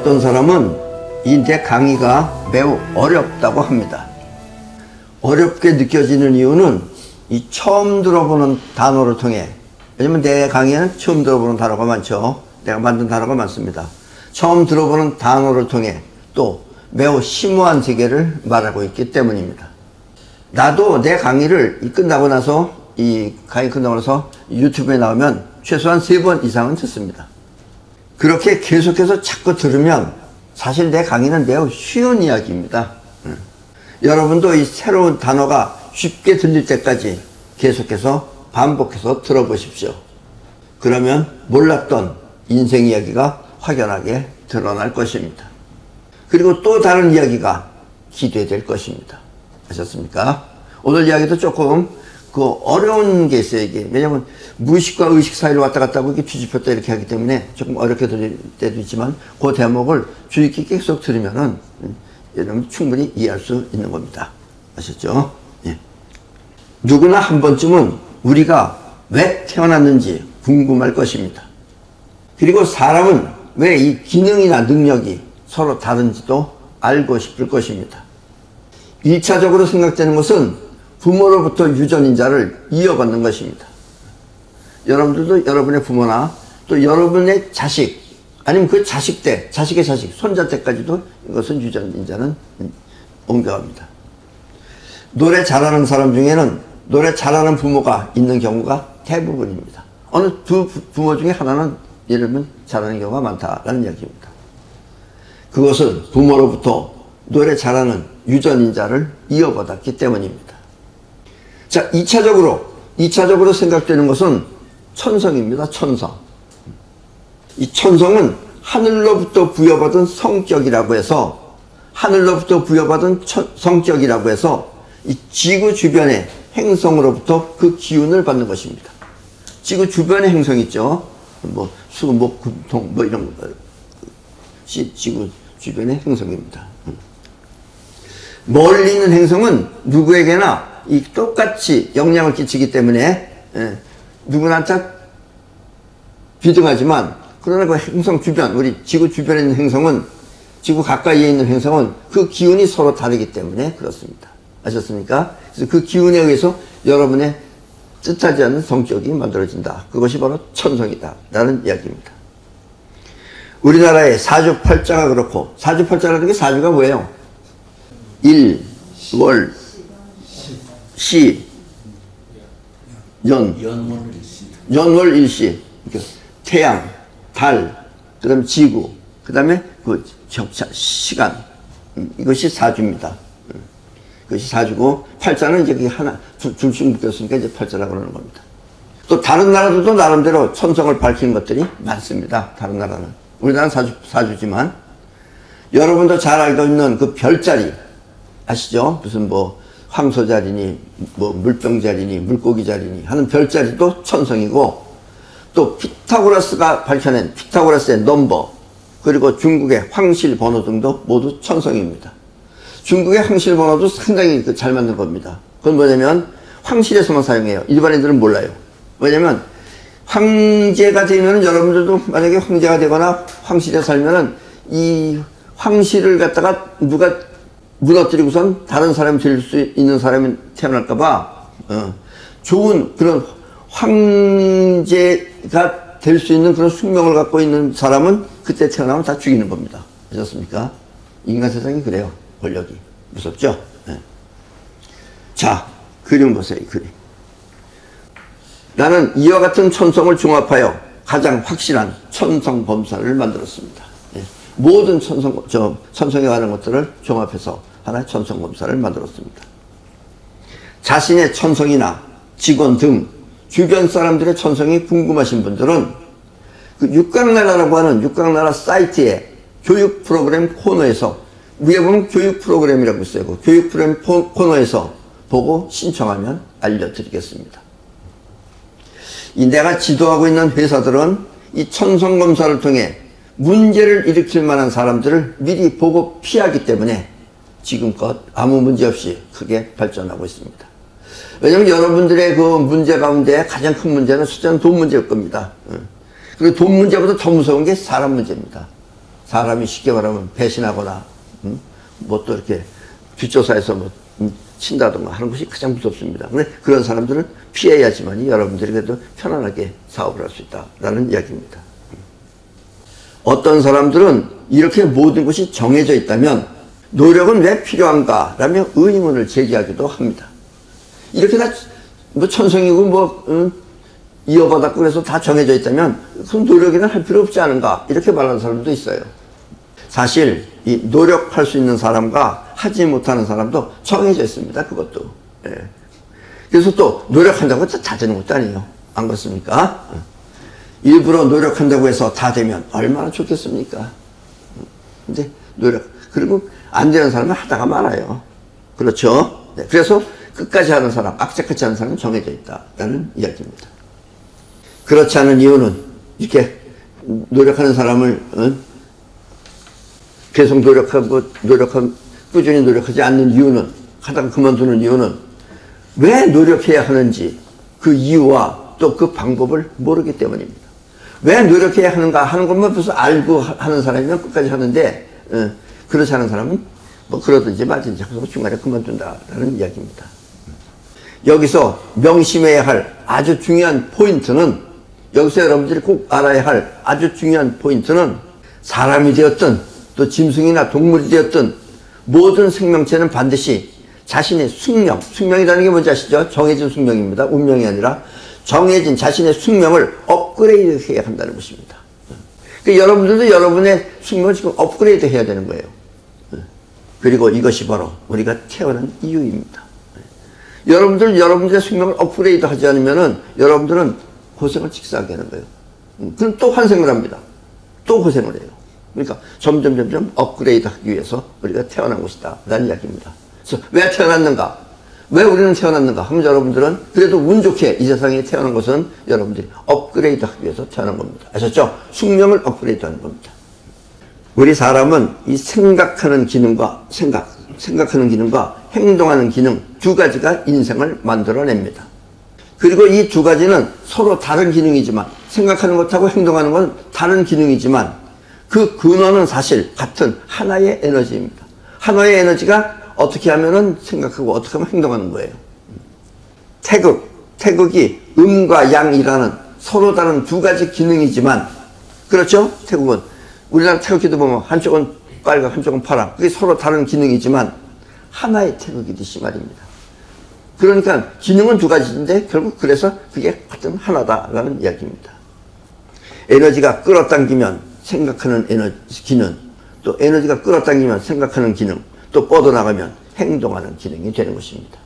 어떤 사람은 이 내 강의가 매우 어렵다고 합니다. 어렵게 느껴지는 이유는 이 처음 들어보는 단어를 통해, 왜냐면 내 강의에는 처음 들어보는 단어가 많죠. 내가 만든 단어가 많습니다. 처음 들어보는 단어를 통해 또 매우 심오한 세계를 말하고 있기 때문입니다. 나도 내 강의를 끝나고 나서, 이 강의 끝나고 나서 유튜브에 나오면 최소한 3번 이상은 듣습니다. 그렇게 계속해서 자꾸 들으면 사실 내 강의는 매우 쉬운 이야기입니다. 여러분도 이 새로운 단어가 쉽게 들릴 때까지 계속해서 반복해서 들어보십시오. 그러면 몰랐던 인생 이야기가 확연하게 드러날 것입니다. 그리고 또 다른 이야기가 기대될 것입니다. 아셨습니까? 오늘 이야기도 조금 어려운 게 있어요, 이게. 왜냐면 무의식과 의식 사이를 왔다 갔다 하고 이렇게 뒤집혔다 이렇게 하기 때문에 조금 어렵게 들릴 때도 있지만 그 대목을 주의 깊게 계속 들으면은 여러분 충분히 이해할 수 있는 겁니다. 아셨죠? 예. 누구나 한 번쯤은 우리가 왜 태어났는지 궁금할 것입니다. 그리고 사람은 왜 이 기능이나 능력이 서로 다른지도 알고 싶을 것입니다. 1차적으로 생각되는 것은 부모로부터 유전인자를 이어받는 것입니다. 여러분들도 여러분의 부모나 또 여러분의 자식, 아니면 그 자식 때, 자식의 자식, 손자 때까지도 이것은 유전인자는 옮겨갑니다. 노래 잘하는 사람 중에는 노래 잘하는 부모가 있는 경우가 대부분입니다. 어느 두 부모 중에 하나는 예를 들면 잘하는 경우가 많다라는 이야기입니다. 그것은 부모로부터 노래 잘하는 유전인자를 이어받았기 때문입니다. 자, 2차적으로 생각되는 것은 천성입니다. 천성. 이 천성은 하늘로부터 부여받은 성격이라고 해서, 성격이라고 해서 이 지구 주변의 행성으로부터 그 기운을 받는 것입니다. 지구 주변의 행성 있죠. 뭐 수, 목, 금, 토, 뭐 이런 거. 지구 주변의 행성입니다. 멀리 있는 행성은 누구에게나 이 똑같이 영향을 끼치기 때문에 누구나한테 비등하지만, 그러나 그 행성 주변, 우리 지구 주변에 있는 행성은, 지구 가까이에 있는 행성은 그 기운이 서로 다르기 때문에 그렇습니다. 아셨습니까? 그래서 그 기운에 의해서 여러분의 뜻하지 않는 성격이 만들어진다. 그것이 바로 천성이다 라는 이야기입니다. 우리나라의 사주팔자가 그렇고, 사주팔자라는 게, 사주가 뭐예요? 일, 월, 시, 연월 일시. 태양, 달, 그 다음에 지구, 그 다음에 그 적차, 시간. 이것이 사주입니다. 그것이 사주고, 팔자는 이제 그게 하나, 둘씩 묶였으니까 이제 팔자라고 그러는 겁니다. 또 다른 나라들도 나름대로 천성을 밝히는 것들이 많습니다. 다른 나라는. 우리나라는 사주지만, 여러분도 잘 알고 있는 그 별자리, 아시죠? 무슨 뭐, 황소자리니, 뭐, 물병자리니, 물고기자리니 하는 별자리도 천성이고, 또 피타고라스가 밝혀낸 피타고라스의 넘버, 그리고 중국의 황실 번호 등도 모두 천성입니다. 중국의 황실 번호도 상당히 잘 맞는 겁니다. 그건 뭐냐면 황실에서만 사용해요. 일반인들은 몰라요. 왜냐면 황제가 되면, 여러분들도 만약에 황제가 되거나 황실에 살면은 이 황실을 갖다가 누가 무너뜨리고선 다른 사람이 될 수 있는 사람이 태어날까봐 좋은 그런 황제가 될 수 있는 그런 숙명을 갖고 있는 사람은 그때 태어나면 다 죽이는 겁니다. 아셨습니까? 인간 세상이 그래요. 권력이. 무섭죠? 네. 자, 그림 보세요. 이 그림. 나는 이와 같은 천성을 종합하여 가장 확실한 천성 검사를 만들었습니다. 네. 모든 천성에 관한 것들을 종합해서 하나의 천성 검사를 만들었습니다. 자신의 천성이나 직원 등 주변 사람들의 천성이 궁금하신 분들은 그 육각나라라고 하는 육각나라 사이트의 교육 프로그램 코너에서, 위에 보면 교육 프로그램이라고 있어요. 그 교육 프로그램 코너에서 보고 신청하면 알려드리겠습니다. 이 내가 지도하고 있는 회사들은 이 천성 검사를 통해 문제를 일으킬 만한 사람들을 미리 보고 피하기 때문에 지금껏 아무 문제 없이 크게 발전하고 있습니다. 왜냐하면 여러분들의 그 문제 가운데 가장 큰 문제는 숫자는 돈 문제일 겁니다. 그리고 돈 문제보다 더 무서운 게 사람 문제입니다. 사람이 쉽게 말하면 배신하거나, 뭐 또 이렇게 뒷조사에서 뭐, 친다든가 하는 것이 가장 무섭습니다. 근데 그런 사람들은 피해야지만이 여러분들이 그래도 편안하게 사업을 할 수 있다라는 이야기입니다. 어떤 사람들은 이렇게 모든 것이 정해져 있다면 노력은 왜 필요한가? 라며 의문을 제기하기도 합니다. 이렇게 다 뭐 천성이고 뭐, 이어받았고 그래서 다 정해져 있다면 그럼 노력이나 할 필요 없지 않은가? 이렇게 말하는 사람도 있어요. 사실 이 노력할 수 있는 사람과 하지 못하는 사람도 정해져 있습니다. 그것도. 예. 그래서 또 노력한다고 다 되는 것도 아니에요. 안 그렇습니까? 일부러 노력한다고 해서 다 되면 얼마나 좋겠습니까? 근데 그리고 안 되는 사람은 하다가 말아요. 그렇죠? 네. 그래서 끝까지 하는 사람, 악착같이 하는 사람은 정해져 있다라는 이야기입니다. 그렇지 않은 이유는 이렇게 노력하는 사람을 계속 꾸준히 노력하지 않는 이유는, 하다가 그만두는 이유는 왜 노력해야 하는지 그 이유와 또 그 방법을 모르기 때문입니다. 왜 노력해야 하는가 하는 것만 벌써 알고 하는 사람이면 끝까지 하는데, 그렇지 않은 사람은 뭐 그러든지 말든지 하고 중간에 그만둔다라는 이야기입니다. 여기서 명심해야 할 아주 중요한 포인트는, 여기서 여러분들이 꼭 알아야 할 아주 중요한 포인트는, 사람이 되었든 또 짐승이나 동물이 되었든 모든 생명체는 반드시 자신의 숙명이라는 게 뭔지 아시죠? 정해진 숙명입니다. 운명이 아니라 정해진 자신의 숙명을 업그레이드 해야 한다는 것입니다. 그러니까 여러분들도 여러분의 숙명을 지금 업그레이드 해야 되는 거예요. 그리고 이것이 바로 우리가 태어난 이유입니다. 여러분들의 숙명을 업그레이드 하지 않으면은 여러분들은 고생을 직사하게 하는 거예요. 그럼 또 환생을 합니다. 또 고생을 해요. 그러니까 점점 업그레이드 하기 위해서 우리가 태어난 것이다 라는 이야기입니다. 그래서 왜 태어났는가? 왜 우리는 태어났는가 하면 여러분들은 그래도 운 좋게 이 세상에 태어난 것은 여러분들이 업그레이드 하기 위해서 태어난 겁니다. 아셨죠? 숙명을 업그레이드 하는 겁니다. 우리 사람은 이 생각하는 기능과 생각하는 기능과 행동하는 기능 두 가지가 인생을 만들어냅니다. 그리고 이 두 가지는 서로 다른 기능이지만, 생각하는 것하고 행동하는 건 다른 기능이지만 그 근원은 사실 같은 하나의 에너지입니다. 하나의 에너지가 어떻게 하면은 생각하고 어떻게 하면 행동하는 거예요. 태극이 음과 양이라는 서로 다른 두 가지 기능이지만, 그렇죠? 태국은 우리나라 태극기도 보면 한쪽은 빨강 한쪽은 파랑, 그게 서로 다른 기능이지만 하나의 태극이듯이 말입니다. 그러니까 기능은 두 가지인데 결국 그래서 그게 같은 하나다라는 이야기입니다. 에너지가 끌어당기면 생각하는 기능, 또 에너지가 끌어당기면 생각하는 기능, 또 뻗어나가면 행동하는 기능이 되는 것입니다.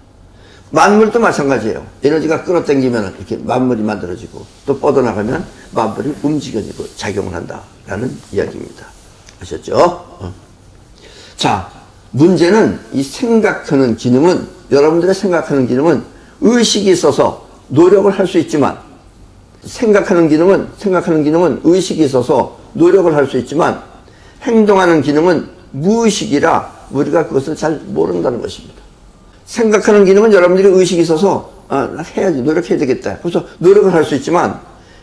만물도 마찬가지예요. 에너지가 끌어당기면 이렇게 만물이 만들어지고, 또 뻗어나가면 만물이 움직여지고 작용을 한다라는 이야기입니다. 아셨죠? 자, 문제는 이 생각하는 기능은, 여러분들의 생각하는 기능은 의식이 있어서 노력을 할 수 있지만, 생각하는 기능은 의식이 있어서 노력을 할 수 있지만, 행동하는 기능은 무의식이라 우리가 그것을 잘 모른다는 것입니다. 생각하는 기능은 여러분들이 의식이 있어서 해야지, 노력해야 되겠다. 그래서 노력을 할 수 있지만,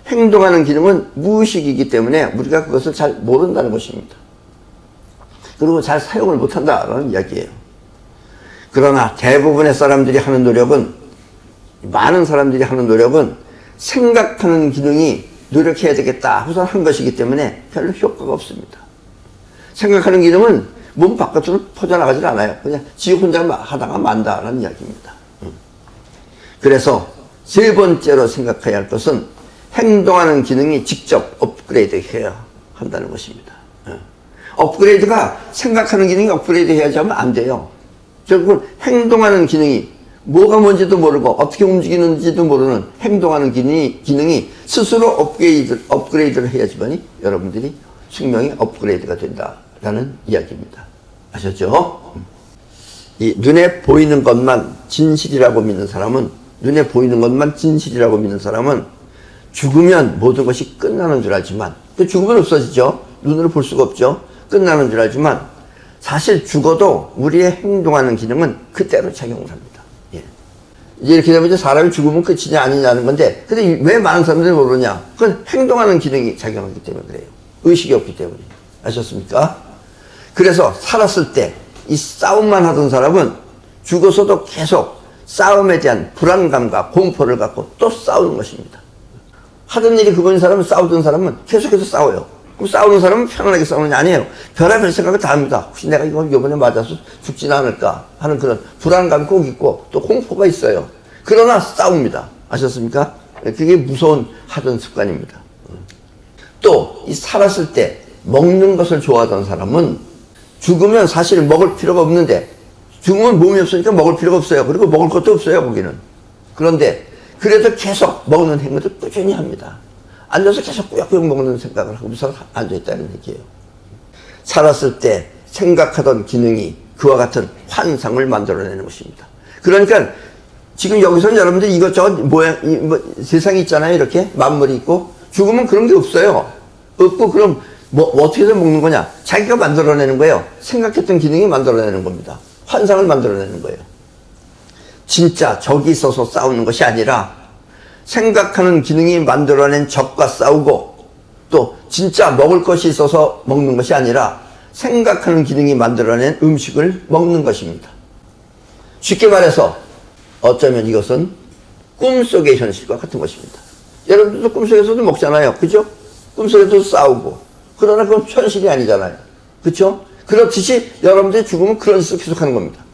행동하는 기능은 무의식이기 때문에 우리가 그것을 잘 모른다는 것입니다. 그리고 잘 사용을 못한다라는 이야기예요. 그러나 대부분의 사람들이 하는 노력은, 많은 사람들이 하는 노력은 생각하는 기능이 노력해야 되겠다 하고서 한 것이기 때문에 별로 효과가 없습니다. 생각하는 기능은 몸 바깥으로 퍼져나가질 않아요. 그냥 지 혼자 하다가 만다라는 이야기입니다. 그래서 세 번째로 생각해야 할 것은 행동하는 기능이 직접 업그레이드 해야 한다는 것입니다. 업그레이드가, 생각하는 기능이 업그레이드 해야지 하면 안 돼요. 결국은 행동하는 기능이, 뭐가 뭔지도 모르고 어떻게 움직이는지도 모르는 행동하는 기능이 스스로 업그레이드를 해야지만이 여러분들이 숙명이 업그레이드가 된다라는 이야기입니다. 아셨죠? 이 눈에 보이는 것만 진실이라고 믿는 사람은, 죽으면 모든 것이 끝나는 줄 알지만, 죽으면 없어지죠. 눈으로 볼 수가 없죠. 끝나는 줄 알지만 사실 죽어도 우리의 행동하는 기능은 그대로 작용을 합니다. 예. 이제 이렇게 되면 이제 사람이 죽으면 끝이냐 아니냐는 건데, 근데 왜 많은 사람들이 모르냐? 그건 행동하는 기능이 작용하기 때문에 그래요. 의식이 없기 때문에. 아셨습니까? 그래서 살았을 때 이 싸움만 하던 사람은 죽어서도 계속 싸움에 대한 불안감과 공포를 갖고 또 싸우는 것입니다. 하던 일이 그거인 사람은, 싸우던 사람은 계속해서 싸워요. 그럼 싸우는 사람은 편안하게 싸우는 게 아니에요. 별의별 생각을 다 합니다. 혹시 내가 이거 요번에 맞아서 죽지는 않을까 하는 그런 불안감이 꼭 있고 또 공포가 있어요. 그러나 싸웁니다. 아셨습니까? 그게 무서운 하던 습관입니다. 또 이 살았을 때 먹는 것을 좋아하던 사람은 죽으면 사실 먹을 필요가 없는데, 죽으면 몸이 없으니까 먹을 필요가 없어요. 그리고 먹을 것도 없어요, 거기는. 그런데 그래도 계속 먹는 행위를 꾸준히 합니다. 앉아서 계속 꾸역꾸역 먹는 생각을 하고서 앉아있다는 얘기예요. 살았을 때 생각하던 기능이 그와 같은 환상을 만들어내는 것입니다. 그러니까 지금 여기서는 여러분들 이것저것 모양, 세상이 있잖아요. 이렇게 만물이 있고. 죽으면 그런 게 없어요. 없고 그럼 어떻게 해서 먹는 거냐? 자기가 만들어내는 거예요. 생각했던 기능이 만들어내는 겁니다. 환상을 만들어내는 거예요. 진짜 적이 있어서 싸우는 것이 아니라 생각하는 기능이 만들어낸 적과 싸우고, 또 진짜 먹을 것이 있어서 먹는 것이 아니라 생각하는 기능이 만들어낸 음식을 먹는 것입니다. 쉽게 말해서 어쩌면 이것은 꿈속의 현실과 같은 것입니다. 여러분들도 꿈속에서도 먹잖아요. 그죠? 꿈속에서도 싸우고. 그러나 그건 현실이 아니잖아요. 그렇죠? 그렇듯이 여러분들이 죽으면 그런 짓을 계속하는 겁니다.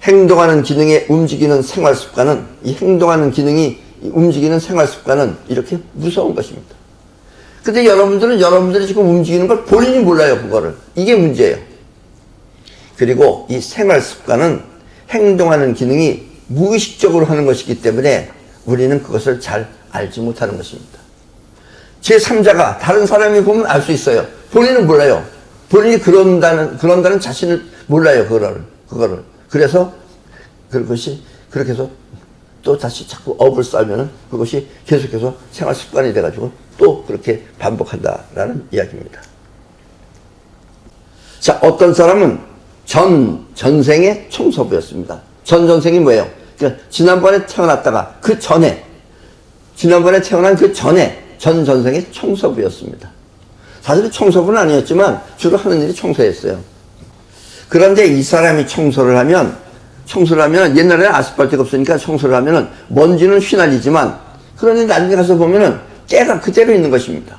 행동하는 기능에 움직이는 생활 습관은, 이 행동하는 기능이 움직이는 생활 습관은 이렇게 무서운 것입니다. 근데 여러분들이 지금 움직이는 걸 본인이 몰라요, 그거를. 이게 문제예요. 그리고 이 생활 습관은 행동하는 기능이 무의식적으로 하는 것이기 때문에 우리는 그것을 잘 알지 못하는 것입니다. 제3자가 다른 사람이 보면 알 수 있어요. 본인은 몰라요. 본인이 그런다는 자신을 몰라요, 그거를. 그래서 그것이 그렇게 해서 또 다시 자꾸 업을 쌓으면 그것이 계속해서 생활 습관이 돼가지고 또 그렇게 반복한다라는 이야기입니다. 자, 어떤 사람은 전생의 청소부였습니다. 전생이 뭐예요? 그러니까 지난번에 태어났다가 지난번에 태어난 그 전에 전생의 청소부였습니다. 사실 청소부는 아니었지만 주로 하는 일이 청소였어요. 그런데 이 사람이 청소를 하면 옛날에는 아스팔트가 없으니까 청소를 하면은 먼지는 휘날리지만, 그런데 나중에 가서 보면은 때가 그대로 있는 것입니다.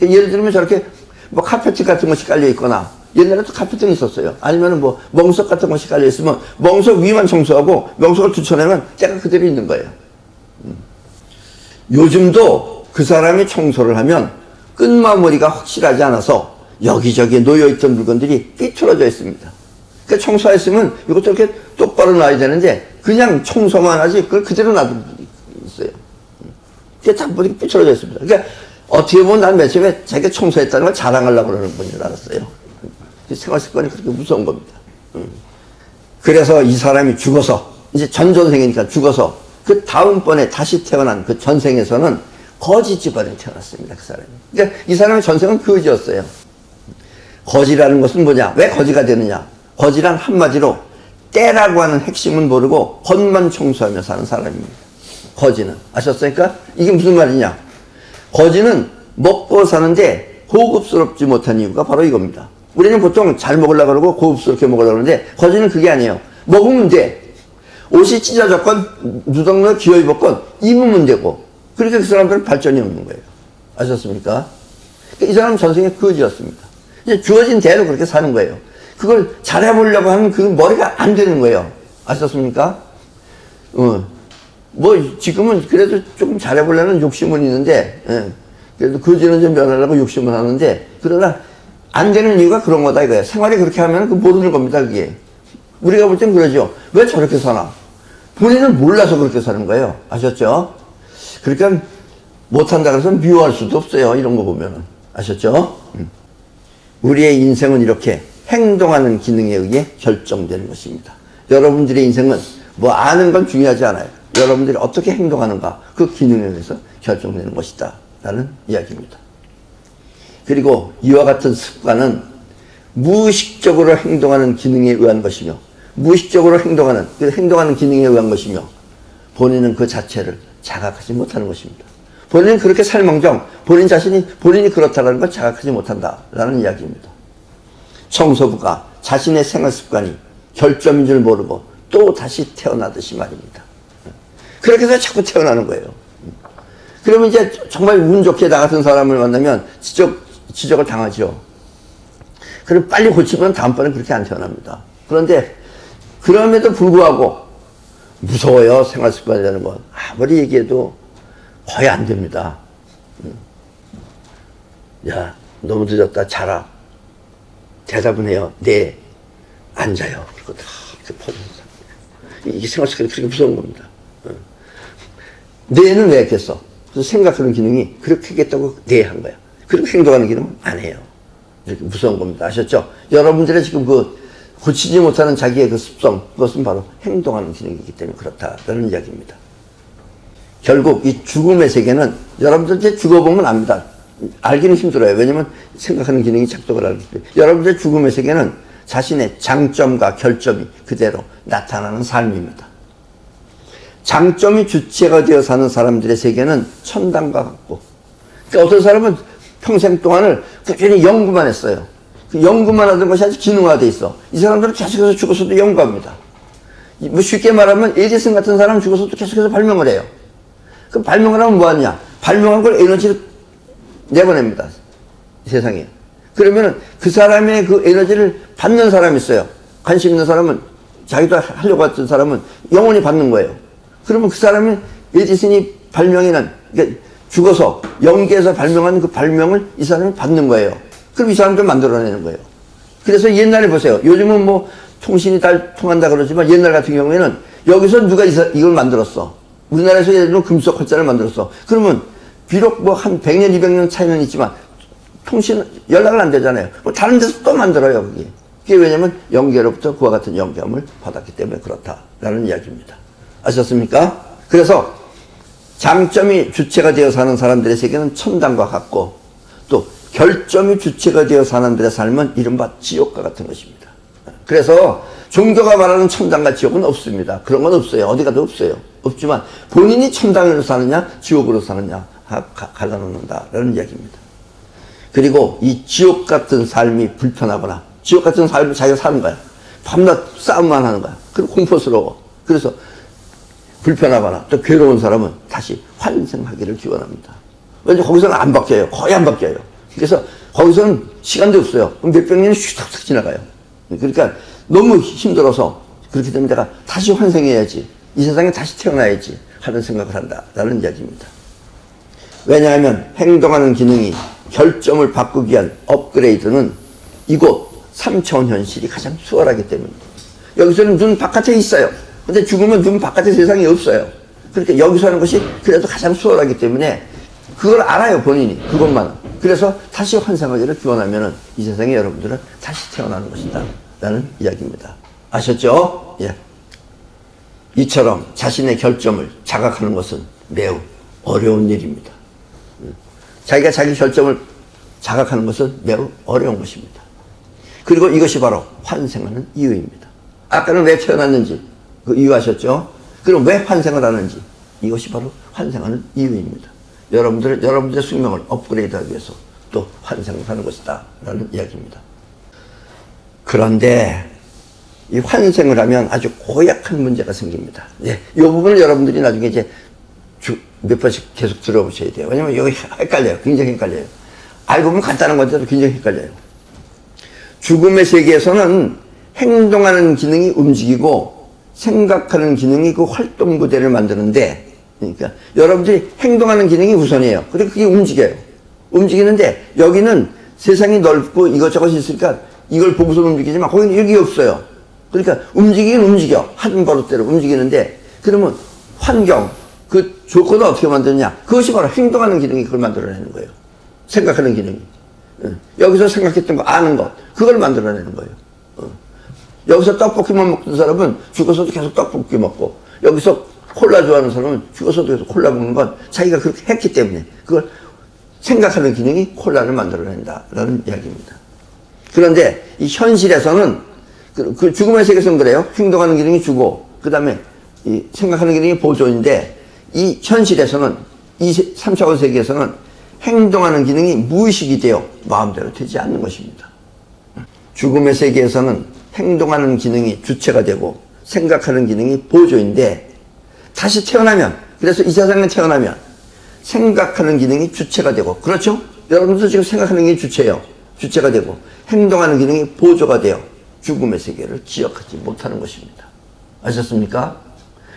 예를 들면 저렇게 카페트 같은 것이 깔려 있거나, 옛날에도 카페트는 있었어요. 아니면은 멍석 같은 것이 깔려 있으면 멍석 위만 청소하고 멍석을 뒤쳐내면 때가 그대로 있는 거예요. 요즘도 그 사람이 청소를 하면 끝마무리가 확실하지 않아서 여기저기 놓여있던 물건들이 삐뚤어져 있습니다. 그러니까 청소했으면 이것도 이렇게 똑바로 놔야 되는데 그냥 청소만 하지 그걸 그대로 놔두고 있어요. 그게 다 보니까 삐뚤어져 있습니다. 그러니까 어떻게 보면 난 맨 처음에 자기가 청소했다는 걸 자랑하려고 그러는 분인 줄 알았어요. 생활 습관이 그렇게 무서운 겁니다. 그래서 이 사람이 죽어서, 이제 전생이니까 죽어서 그 다음번에 다시 태어난 그 전생에서는 거지 집안에 태어났습니다. 그 사람이. 그러니까 이 사람의 전생은 거지였어요. 거지라는 것은 뭐냐? 왜 거지가 되느냐? 거지란 한마디로 때라고 하는 핵심은 모르고 겉만 청소하며 사는 사람입니다. 거지는. 아셨습니까? 이게 무슨 말이냐? 거지는 먹고 사는데 고급스럽지 못한 이유가 바로 이겁니다. 우리는 보통 잘 먹으려고 그러고 고급스럽게 먹으려고 그러는데 거지는 그게 아니에요. 먹으면 돼. 옷이 찢어졌건 누더기로 기어 입었건 입으면 되고, 그러니까 그 사람들은 발전이 없는 거예요. 아셨습니까? 그러니까 이 사람은 전생에 거지였습니다. 이제 주어진 대로 그렇게 사는 거예요. 그걸 잘해보려고 하면 그 머리가 안 되는 거예요. 아셨습니까? 지금은 그래도 조금 잘해보려는 욕심은 있는데, 그래도 거지는 좀 면하려고 욕심을 하는데, 그러나 안 되는 이유가 그런 거다 이거예요. 생활이 그렇게 하면 그 모르는 겁니다, 그게. 우리가 볼 땐 그러죠. 왜 저렇게 사나? 본인은 몰라서 그렇게 사는 거예요. 아셨죠? 그러니까 못한다 그래서 미워할 수도 없어요. 이런 거 보면은. 아셨죠? 우리의 인생은 이렇게 행동하는 기능에 의해 결정되는 것입니다. 여러분들의 인생은 아는 건 중요하지 않아요. 여러분들이 어떻게 행동하는가, 그 기능에 의해서 결정되는 것이다 라는 이야기입니다. 그리고 이와 같은 습관은 무의식적으로 행동하는 기능에 의한 것이며, 무의식적으로 행동하는 기능에 의한 것이며, 본인은 그 자체를 자각하지 못하는 것입니다. 본인은 그렇게 살멍정 본인이 그렇다는 걸 자각하지 못한다라는 이야기입니다. 청소부가 자신의 생활 습관이 결점인 줄 모르고 또 다시 태어나듯이 말입니다. 그렇게 해서 자꾸 태어나는 거예요. 그러면 이제 정말 운 좋게 나 같은 사람을 만나면 지적을 당하죠. 그럼 빨리 고치면 다음번엔 그렇게 안 태어납니다. 그런데 그럼에도 불구하고 무서워요. 생활 습관이라는 건. 아무리 얘기해도 거의 안 됩니다. 야, 너무 늦었다. 자라. 대답은 해요. 네. 앉아요. 그리고 다 이렇게 퍼집니다. 이게 생활 습관이 그렇게 무서운 겁니다. 네는 왜 했겠어? 그래서 생각하는 기능이 그렇게 하겠다고 네 한 거야. 그렇게 행동하는 기능은 안 해요. 이렇게 무서운 겁니다. 아셨죠? 여러분들의 지금 고치지 못하는 자기의 그 습성, 그것은 바로 행동하는 기능이기 때문에 그렇다라는 이야기입니다. 결국 이 죽음의 세계는 여러분들 이제 죽어보면 압니다. 알기는 힘들어요. 왜냐면 생각하는 기능이 작동을 하기 때문에. 여러분들의 죽음의 세계는 자신의 장점과 결점이 그대로 나타나는 삶입니다. 장점이 주체가 되어 사는 사람들의 세계는 천당과 같고, 그러니까 어떤 사람은 평생 동안을 꾸준히 연구만 했어요. 그 연구만 하던 것이 아주 기능화되어 있어. 이 사람들은 계속해서 죽어서도 연구합니다. 뭐 쉽게 말하면 에디슨 같은 사람은 죽어서도 계속해서 발명을 해요. 그럼 발명을 하면 뭐 하냐? 발명한 걸 에너지를 내보냅니다. 세상에. 그러면은 그 사람의 그 에너지를 받는 사람이 있어요. 관심 있는 사람은, 자기도 하려고 했던 사람은 영원히 받는 거예요. 그러면 그 사람이 에디슨이 발명해낸, 그러니까 죽어서 연기해서 발명한 그 발명을 이 사람이 받는 거예요. 그럼 이 사람도 만들어내는 거예요. 그래서 옛날에 보세요. 요즘은 뭐 통신이 잘 통한다 그러지만 옛날 같은 경우에는 여기서 누가 이걸 만들었어. 우리나라에서 예를 들면 금속 활자를 만들었어. 그러면 비록 뭐 한 100년, 200년 차이는 있지만 통신, 연락을 안 되잖아요. 뭐 다른 데서 또 만들어요, 그게. 그게 왜냐면 영계로부터 그와 같은 영감을 받았기 때문에 그렇다라는 이야기입니다. 아셨습니까? 그래서 장점이 주체가 되어 사는 사람들의 세계는 천당과 같고, 또 결점이 주체가 되어 사는 사람들의 삶은 이른바 지옥과 같은 것입니다. 그래서 종교가 말하는 천당과 지옥은 없습니다. 그런 건 없어요. 어디 가도 없어요. 없지만 본인이 천당으로 사느냐 지옥으로 사느냐 갈라놓는다라는 이야기입니다. 그리고 이 지옥 같은 삶이 불편하거나 지옥 같은 삶을 자기가 사는 거야. 밤낮 싸움만 하는 거야. 그리고 공포스러워. 그래서 불편하거나 또 괴로운 사람은 다시 환생하기를 기원합니다. 왠지 거기서는 안 바뀌어요. 거의 안 바뀌어요. 그래서 거기서는 시간도 없어요. 몇백 년이 슈덕 지나가요. 그러니까 너무 힘들어서 그렇기 때문에 내가 다시 환생해야지, 이 세상에 다시 태어나야지 하는 생각을 한다라는 이야기입니다. 왜냐하면 행동하는 기능이 결점을 바꾸기 위한 업그레이드는 이곳 3차원 현실이 가장 수월하기 때문입니다. 여기서는 눈 바깥에 있어요. 근데 죽으면 눈 바깥에 세상이 없어요. 그러니까 여기서 하는 것이 그래도 가장 수월하기 때문에 그걸 알아요, 본인이. 그것만. 그래서 다시 환생하기를 기원하면은 이 세상에 여러분들은 다시 태어나는 것이다 라는 이야기입니다. 아셨죠? 예. 이처럼 자신의 결점을 자각하는 것은 매우 어려운 일입니다. 자기가 자기 결점을 자각하는 것은 매우 어려운 것입니다. 그리고 이것이 바로 환생하는 이유입니다. 아까는 왜 태어났는지 그 이유 아셨죠? 그럼 왜 환생을 하는지 이것이 바로 환생하는 이유입니다. 여러분들의 숙명을 업그레이드하기 위해서 또 환생을 하는 것이다 라는 이야기입니다. 그런데 이 환생을 하면 아주 고약한 문제가 생깁니다. 예, 이 부분을 여러분들이 나중에 이제 몇 번씩 계속 들어보셔야 돼요. 왜냐면 여기 헷갈려요. 굉장히 헷갈려요. 알고 보면 간단한 건데도 굉장히 헷갈려요. 죽음의 세계에서는 행동하는 기능이 움직이고 생각하는 기능이 그 활동 부대를 만드는데, 그러니까 여러분들이 행동하는 기능이 우선이에요. 근데 그게 움직여요. 움직이는데 여기는 세상이 넓고 이것저것이 있으니까 이걸 보고서 움직이지만 거기는 여기 없어요. 그러니까 움직이긴 움직여. 하던 버릇대로 움직이는데, 그러면 환경, 그 조건을 어떻게 만드느냐? 그것이 바로 행동하는 기능이 그걸 만들어내는 거예요. 생각하는 기능이. 여기서 생각했던 거 아는 것, 그걸 만들어내는 거예요. 여기서 떡볶이만 먹던 사람은 죽어서도 계속 떡볶이 먹고, 여기서 콜라 좋아하는 사람은 죽어서도 계속 콜라 먹는 건 자기가 그렇게 했기 때문에 그걸 생각하는 기능이 콜라를 만들어낸다라는 이야기입니다. 그런데 이 현실에서는 그 죽음의 세계에서는 그래요. 행동하는 기능이 주고 그 다음에 이 생각하는 기능이 보조인데, 이 현실에서는 이 3차원 세계에서는 행동하는 기능이 무의식이 되어 마음대로 되지 않는 것입니다. 죽음의 세계에서는 행동하는 기능이 주체가 되고 생각하는 기능이 보조인데, 다시 태어나면, 그래서 이 세상에 태어나면 생각하는 기능이 주체가 되고, 그렇죠? 여러분도 지금 생각하는 게 주체예요. 주체가 되고 행동하는 기능이 보조가 되어 죽음의 세계를 기억하지 못하는 것입니다. 아셨습니까?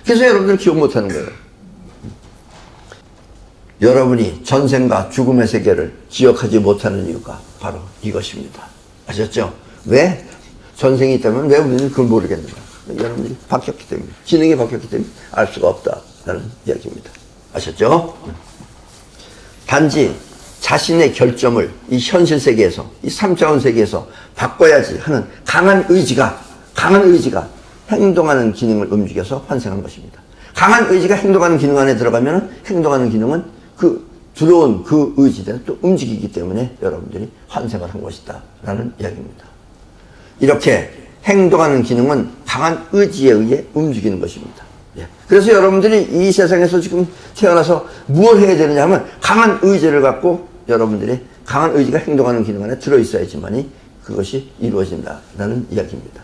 그래서 여러분들은 기억 못하는 거예요. 여러분이 전생과 죽음의 세계를 기억하지 못하는 이유가 바로 이것입니다. 아셨죠? 왜? 전생이 있다면 왜 우리는 그걸 모르겠는가? 여러분들이 바뀌었기 때문에, 기능이 바뀌었기 때문에 알 수가 없다라는 이야기입니다. 아셨죠? 단지 자신의 결점을 이 현실 세계에서, 이 3차원 세계에서 바꿔야지 하는 강한 의지가 행동하는 기능을 움직여서 환생한 것입니다. 강한 의지가 행동하는 기능 안에 들어가면 행동하는 기능은 들어온 그 의지대로 또 움직이기 때문에 여러분들이 환생을 한 것이다 라는 이야기입니다. 이렇게 행동하는 기능은 강한 의지에 의해 움직이는 것입니다. 그래서 여러분들이 이 세상에서 지금 태어나서 무엇을 해야 되느냐 하면 강한 의지를 갖고 여러분들이 강한 의지가 행동하는 기능 안에 들어있어야지만이 그것이 이루어진다라는 이야기입니다.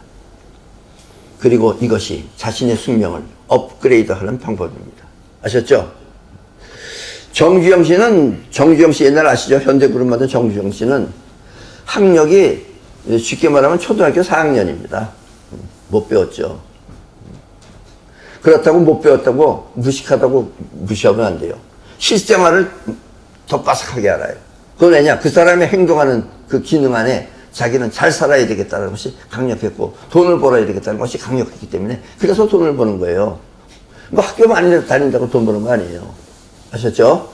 그리고 이것이 자신의 숙명을 업그레이드하는 방법입니다. 아셨죠? 정주영 씨 옛날 아시죠? 현대그룹 만든 정주영 씨는 학력이 쉽게 말하면 초등학교 4학년입니다. 못 배웠죠. 그렇다고 못 배웠다고 무식하다고 무시하면 안 돼요. 실생활을 더 빠삭하게 알아요. 그건 왜냐? 그 사람의 행동하는 그 기능 안에 자기는 잘 살아야 되겠다는 것이 강력했고 돈을 벌어야 되겠다는 것이 강력했기 때문에 그래서 돈을 버는 거예요. 뭐 학교 많이 다닌다고 돈 버는 거 아니에요. 아셨죠?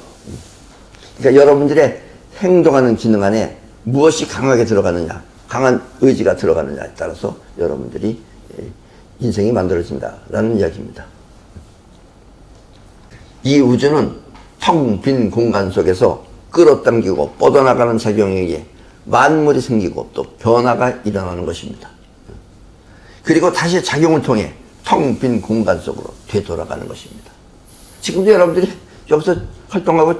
그러니까 여러분들의 행동하는 기능 안에 무엇이 강하게 들어가느냐, 강한 의지가 들어가느냐에 따라서 여러분들이 인생이 만들어진다라는 이야기입니다. 이 우주는 텅 빈 공간 속에서 끌어당기고 뻗어나가는 작용에 의해 만물이 생기고 또 변화가 일어나는 것입니다. 그리고 다시 작용을 통해 텅 빈 공간 속으로 되돌아가는 것입니다. 지금도 여러분들이 여기서 활동하고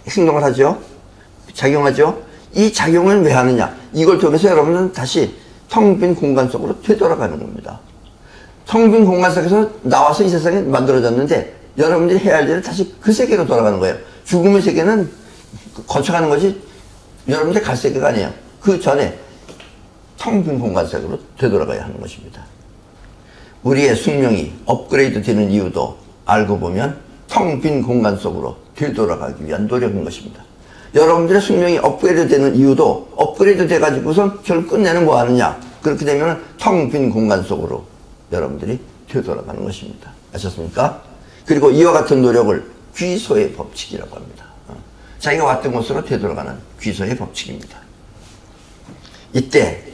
행동을 하죠? 작용하죠? 이 작용을 왜 하느냐? 이걸 통해서 여러분은 다시 텅 빈 공간 속으로 되돌아가는 겁니다. 텅 빈 공간 속에서 나와서 이 세상에 만들어졌는데 여러분들이 해야 할 일은 다시 그 세계로 돌아가는 거예요. 죽음의 세계는 거쳐가는 것이 여러분들 갈 세계가 아니에요. 그 전에 텅 빈 공간 속으로 되돌아가야 하는 것입니다. 우리의 숙명이 업그레이드 되는 이유도 알고 보면 텅 빈 공간 속으로 되돌아가기 위한 노력인 것입니다. 여러분들의 숙명이 업그레이드 되는 이유도 업그레이드 돼가지고선 결국 끝내는 뭐 하느냐? 그렇게 되면 텅 빈 공간 속으로 여러분들이 되돌아가는 것입니다. 아셨습니까? 그리고 이와 같은 노력을 귀소의 법칙이라고 합니다. 자기가 왔던 곳으로 되돌아가는 귀소의 법칙입니다. 이때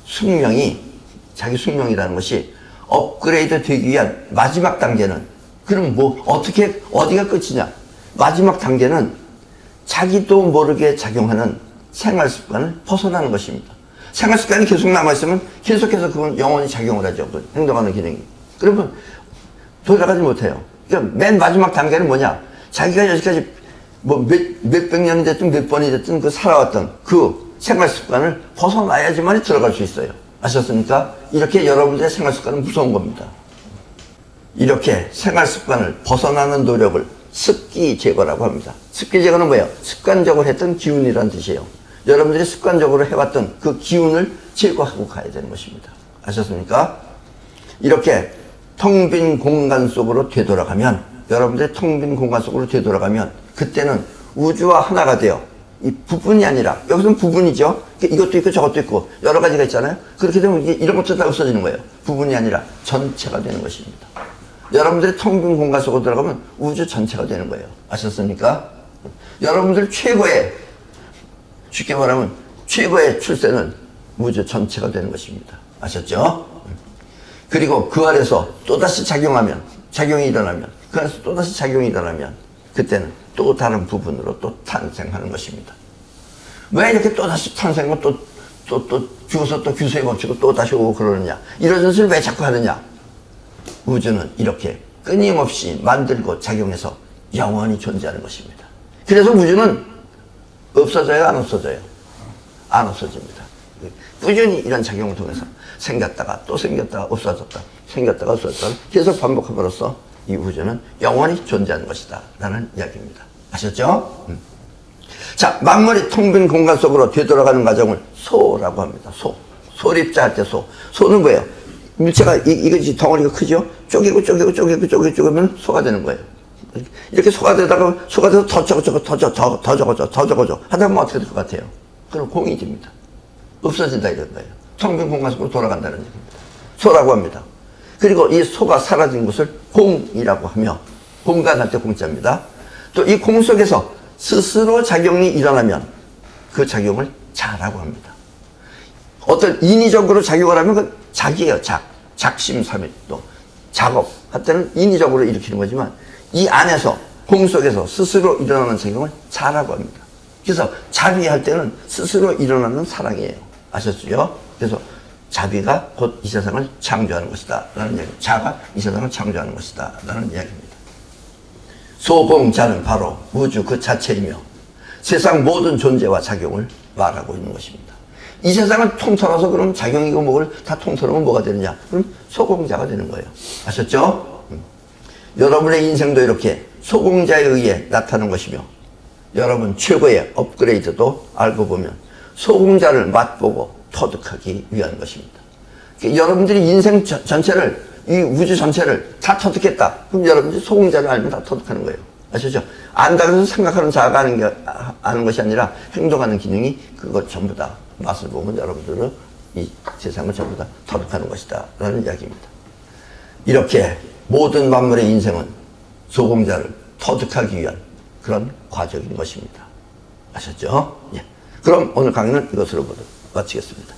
숙명이, 자기 숙명이라는 것이 업그레이드 되기 위한 마지막 단계는, 그럼 뭐 어떻게 어디가 끝이냐? 마지막 단계는 자기도 모르게 작용하는 생활 습관을 벗어나는 것입니다. 생활 습관이 계속 남아있으면 계속해서 그건 영원히 작용을 하죠. 그 행동하는 기능이. 그러면 돌아가지 못해요. 그러니까 맨 마지막 단계는 뭐냐? 자기가 여기까지 뭐 몇백 년이 됐든 몇 번이 됐든 그 살아왔던 그 생활 습관을 벗어나야지만 들어갈 수 있어요. 아셨습니까? 이렇게 여러분들의 생활 습관은 무서운 겁니다. 이렇게 생활 습관을 벗어나는 노력을 습기 제거라고 합니다. 습기 제거는 뭐예요? 습관적으로 했던 기운이라는 뜻이에요. 여러분들이 습관적으로 해왔던 그 기운을 제거하고 가야 되는 것입니다. 아셨습니까? 이렇게 텅 빈 공간 속으로 되돌아가면, 여러분들이 텅 빈 공간 속으로 되돌아가면 그때는 우주와 하나가 되어, 이 부분이 아니라, 여기서는 부분이죠. 이것도 있고 저것도 있고 여러 가지가 있잖아요. 그렇게 되면 이런 것도 다 없어지는 거예요. 부분이 아니라 전체가 되는 것입니다. 여러분들이 텅 빈 공간 속으로 들어가면 우주 전체가 되는 거예요. 아셨습니까? 여러분들 최고의, 쉽게 말하면 최고의 출세는 우주 전체가 되는 것입니다. 아셨죠? 그리고 그 아래서 또다시 작용이 일어나면, 그 안에서 또다시 작용이 일어나면 그때는 또 다른 부분으로 또 탄생하는 것입니다. 왜 이렇게 또다시 탄생하고 또 죽어서 또 규수에 멈추고 또 다시 오고 그러느냐? 이런 짓을 왜 자꾸 하느냐? 우주는 이렇게 끊임없이 만들고 작용해서 영원히 존재하는 것입니다. 그래서 우주는 없어져요, 안 없어져요? 안 없어집니다. 꾸준히 이런 작용을 통해서 생겼다가 또 생겼다가 없어졌다, 생겼다가 없어졌다 계속 반복함으로써 이 우주는 영원히 존재하는 것이다 라는 이야기입니다. 아셨죠? 자, 만물이 텅 빈 공간 속으로 되돌아가는 과정을 소라고 합니다. 소립자 할 때 소는 뭐예요? 물체가 이것이 덩어리가 크죠? 쪼개면 소가 되는 거예요. 이렇게 소가 돼서 더 적어져 하다 보면 어떻게 될 것 같아요? 그럼 공이 됩니다. 없어진다 이런 거예요. 텅 빈 공간 속으로 돌아간다는 얘기입니다. 소라고 합니다. 그리고 이 소가 사라진 것을 공이라고 하며, 공간할 때 공자입니다. 또 이 공 속에서 스스로 작용이 일어나면 그 작용을 자라고 합니다. 어떤 인위적으로 작용을 하면 그 작이에요. 작심삼일. 또 작업 할 때는 인위적으로 일으키는 거지만 이 안에서 공 속에서 스스로 일어나는 작용을 자라고 합니다. 그래서 자비할 때는 스스로 일어나는 사랑이에요. 아셨죠? 그래서 자비가 곧 이 세상을 창조하는 것이다 라는 이야기, 자가 이 세상을 창조하는 것이다 라는 이야기입니다. 소공자는 바로 우주 그 자체이며 세상 모든 존재와 작용을 말하고 있는 것입니다. 이 세상은 통틀어서 그럼 작용이고 뭐를 다 통틀으면 뭐가 되느냐? 그럼 소공자가 되는 거예요. 아셨죠? 여러분의 인생도 이렇게 소공자에 의해 나타나는 것이며, 여러분 최고의 업그레이드도 알고 보면 소공자를 맛보고 터득하기 위한 것입니다. 여러분들이 인생 전체를, 이 우주 전체를 다 터득했다. 그럼 여러분들이 소공자를 알면 다 터득하는 거예요. 아시죠? 안다고 해서 생각하는 자아가 아는 것이 아니라 행동하는 기능이 그것 전부 다 맛을 보면 여러분들은 이 세상을 전부 다 터득하는 것이다 라는 이야기입니다. 이렇게 모든 만물의 인생은 소공자를 터득하기 위한 그런 과정인 것입니다. 아셨죠? 예. 그럼 오늘 강의는 이것으로 마치겠습니다.